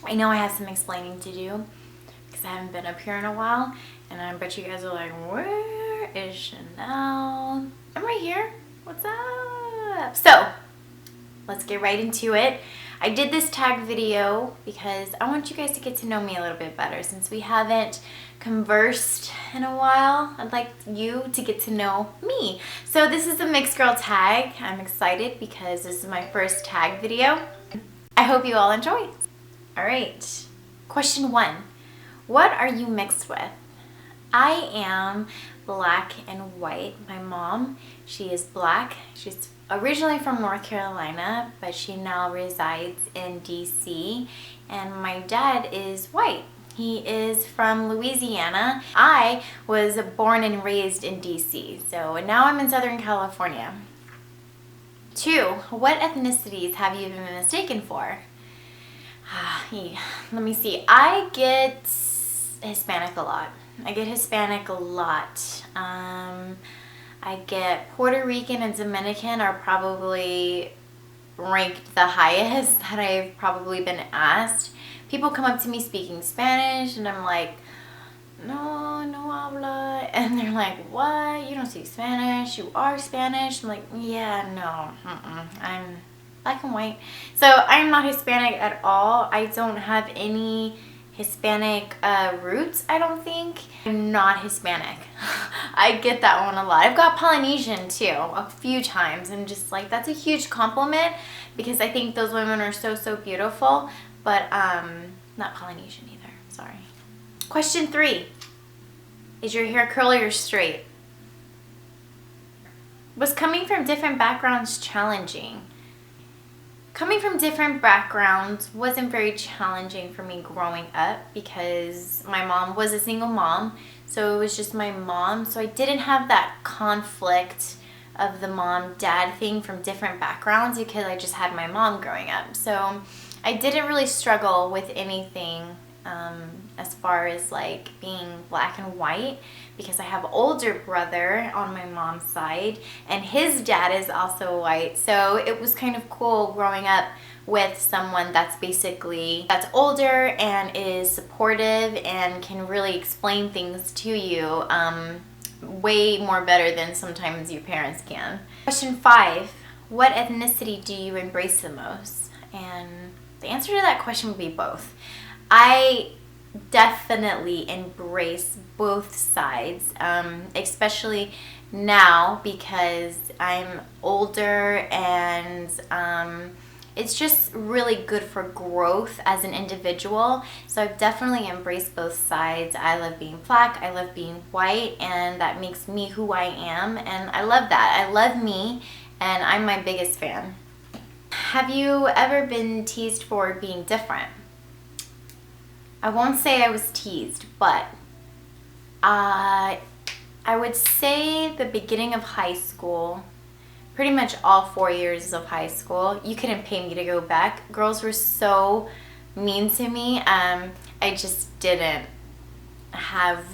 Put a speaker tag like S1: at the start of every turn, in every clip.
S1: I know I have some explaining to do because I haven't been up here in a while, and I bet you guys are like, where is Chanel? I'm right here. What's up? So let's get right into it. I did this tag video because I want you guys to get to know me a little bit better since we haven't conversed in a while. I'd like you to get to know me. So this is a mixed girl tag. I'm excited because this is my first tag video. I hope you all enjoy. All right, question 1. What are you mixed with? I am black and white. My mom, she is black. She's originally from North Carolina, but she now resides in DC. And my dad is white. He is from Louisiana. I was born and raised in DC, so now I'm in Southern California. 2, what ethnicities have you been mistaken for? Let me see. I get Hispanic a lot. I get Puerto Rican and Dominican are probably ranked the highest that I've probably been asked. People come up to me speaking Spanish and I'm like, no habla. And they're like, what? You don't speak Spanish? You are Spanish? I'm like, yeah, no, I'm black and white. So I'm not Hispanic at all. I don't have any Hispanic roots, I don't think. I'm not Hispanic. I get that one a lot. I've got Polynesian too, a few times, and just like, that's a huge compliment because I think those women are so beautiful, but not Polynesian either, sorry. Question 3, is your hair curly or straight? Was coming from different backgrounds challenging? Coming from different backgrounds wasn't very challenging for me growing up because my mom was a single mom, so it was just my mom, so I didn't have that conflict of the mom-dad thing from different backgrounds because I just had my mom growing up. So I didn't really struggle with anything as far as like being black and white because I have an older brother on my mom's side and his dad is also white, so it was kind of cool growing up with someone that's older and is supportive and can really explain things to you way more better than sometimes your parents can. Question 5, what ethnicity do you embrace the most? And the answer to that question would be both. I definitely embrace both sides, especially now because I'm older and it's just really good for growth as an individual. So I've definitely embraced both sides. I love being black, I love being white, and that makes me who I am, and I love that. I love me, and I'm my biggest fan. Have you ever been teased for being different? I won't say I was teased, but I would say the beginning of high school, pretty much all 4 years of high school, you couldn't pay me to go back. Girls were so mean to me. I just didn't have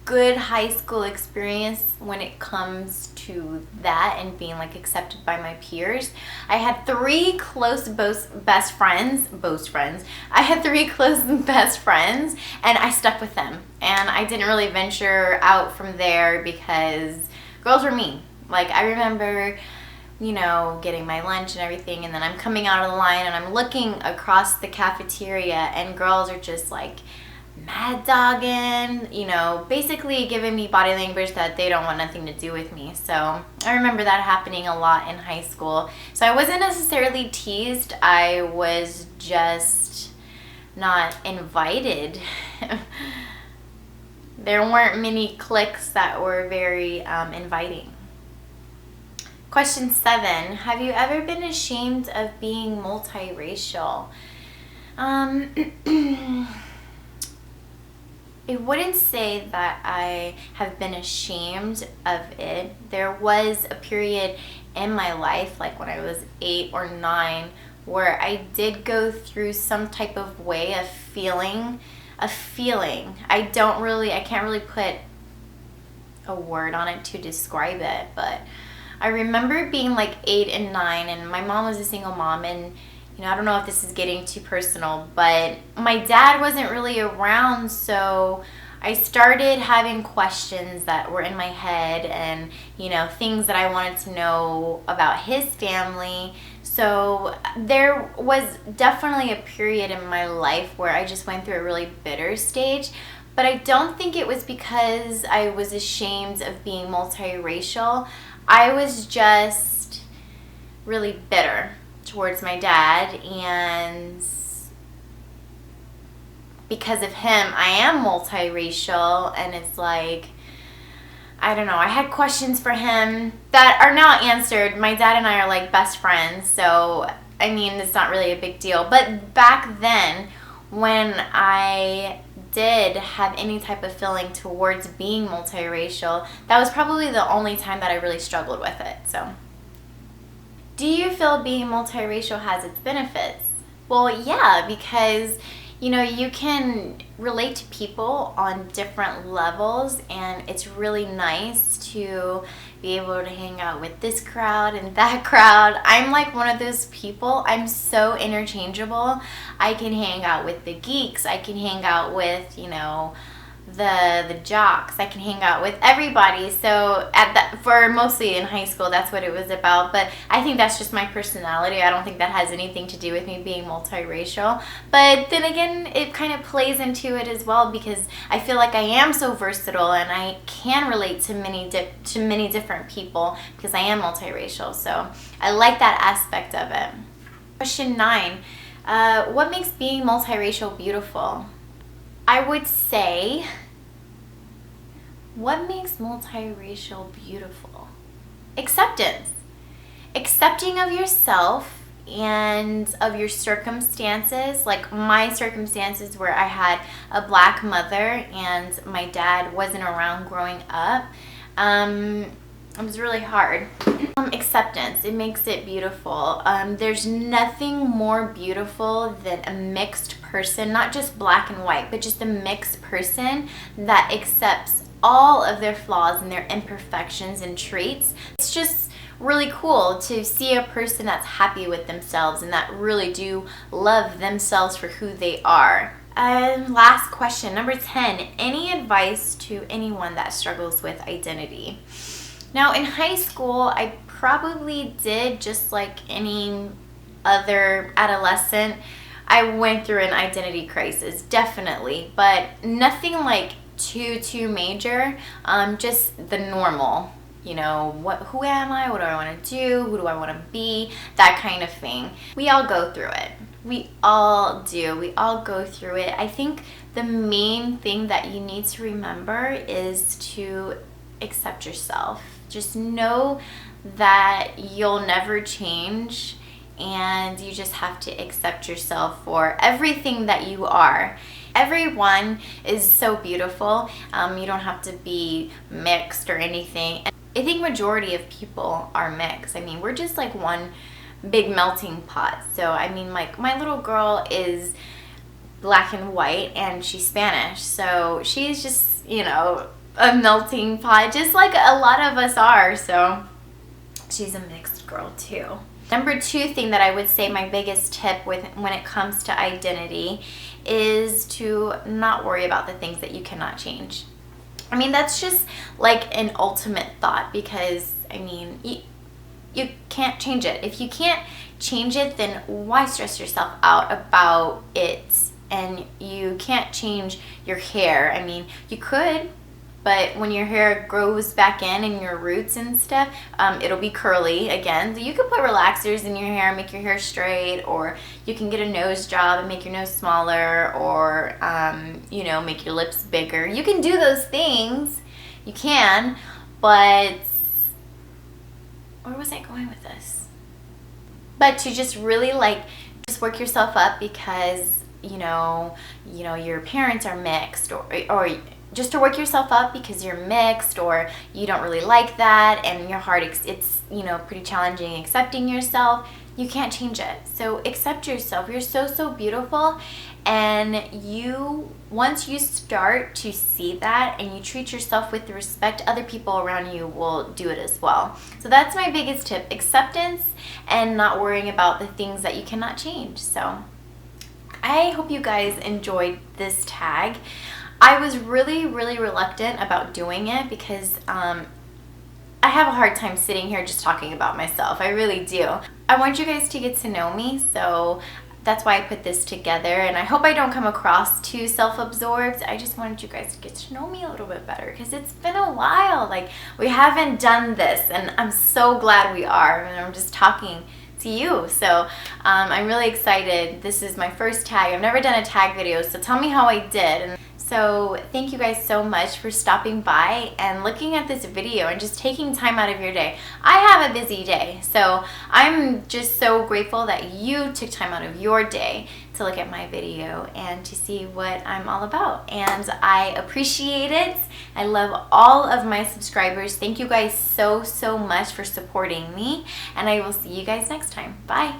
S1: good high school experience when it comes to that and being like accepted by my peers. I had 3 close best friends. I had 3 close best friends and I stuck with them, and I didn't really venture out from there because girls were mean. Like, I remember, you know, getting my lunch and everything, and then I'm coming out of the line and I'm looking across the cafeteria and girls are just like mad dogging, you know, basically giving me body language that they don't want nothing to do with me. So I remember that happening a lot in high school. So I wasn't necessarily teased, I was just not invited. There weren't many cliques that were very inviting. Question 7, have you ever been ashamed of being multiracial? I wouldn't say that I have been ashamed of it. There was a period in my life, like when I was 8 or 9, where I did go through some type of way of feeling. I can't really put a word on it to describe it, but I remember being like 8 and 9, and my mom was a single mom, and I don't know if this is getting too personal, but my dad wasn't really around, so I started having questions that were in my head and, things that I wanted to know about his family. So there was definitely a period in my life where I just went through a really bitter stage, but I don't think it was because I was ashamed of being multiracial. I was just really bitter towards my dad, and because of him, I am multiracial, and it's like, I don't know, I had questions for him that are now answered. My dad and I are like best friends, so I mean, it's not really a big deal. But back then, when I did have any type of feeling towards being multiracial, that was probably the only time that I really struggled with it. So, do you feel being multiracial has its benefits? Well, yeah, because you can relate to people on different levels, and it's really nice to be able to hang out with this crowd and that crowd. I'm like one of those people. I'm so interchangeable. I can hang out with the geeks. I can hang out with, the jocks. I can hang out with everybody. So for mostly in high school, that's what it was about. But I think that's just my personality. I don't think that has anything to do with me being multiracial. But then again, it kind of plays into it as well, because I feel like I am so versatile and I can relate to many different people because I am multiracial. So I like that aspect of it. Question 9. What makes being multiracial beautiful? I would say, what makes multiracial beautiful? Acceptance. Accepting of yourself and of your circumstances. Like my circumstances where I had a black mother and my dad wasn't around growing up. It was really hard. Acceptance, it makes it beautiful. There's nothing more beautiful than a mixed person, not just black and white, but just a mixed person that accepts all of their flaws and their imperfections and traits. It's just really cool to see a person that's happy with themselves and that really do love themselves for who they are. Last question, number 10. Any advice to anyone that struggles with identity? Now, in high school, I probably did, just like any other adolescent, I went through an identity crisis, definitely, but nothing like too major, just the normal, who am I, what do I want to do, who do I want to be, that kind of thing. We all go through it. We all do. We all go through it. I think the main thing that you need to remember is to accept yourself. Just know that you'll never change, and you just have to accept yourself for everything that you are. Everyone is so beautiful. You don't have to be mixed or anything. I think majority of people are mixed. I mean, we're just like one big melting pot. So I mean, like my little girl is black and white and she's Spanish, so she's just a melting pot, just like a lot of us are. So she's a mixed girl too. Number 2 thing that I would say, my biggest tip when it comes to identity, is to not worry about the things that you cannot change. I mean, that's just like an ultimate thought, because I mean, you can't change it. If you can't change it, then why stress yourself out about it? And you can't change your hair. I mean, you could, but when your hair grows back in and your roots and stuff, it'll be curly again. So you could put relaxers in your hair and make your hair straight, or you can get a nose job and make your nose smaller, or make your lips bigger. You can do those things. You can, but where was I going with this? But to just really just work yourself up because your parents are mixed, or just to work yourself up because you're mixed, or you don't really like that, and your heart, it's pretty challenging accepting yourself. you can't change it. So accept yourself. You're so beautiful, and once you start to see that and you treat yourself with respect, other people around you will do it as well. So that's my biggest tip: acceptance and not worrying about the things that you cannot change. So I hope you guys enjoyed this tag. I was really reluctant about doing it because I have a hard time sitting here just talking about myself. I really do. I want you guys to get to know me, so that's why I put this together, and I hope I don't come across too self-absorbed. I just wanted you guys to get to know me a little bit better because it's been a while. Like, we haven't done this, and I'm so glad we are, and I'm just talking to you. So I'm really excited. This is my first tag. I've never done a tag video, so tell me how I did. And so thank you guys so much for stopping by and looking at this video and just taking time out of your day. I have a busy day, so I'm just so grateful that you took time out of your day to look at my video and to see what I'm all about. And I appreciate it. I love all of my subscribers. Thank you guys so much for supporting me, and I will see you guys next time. Bye.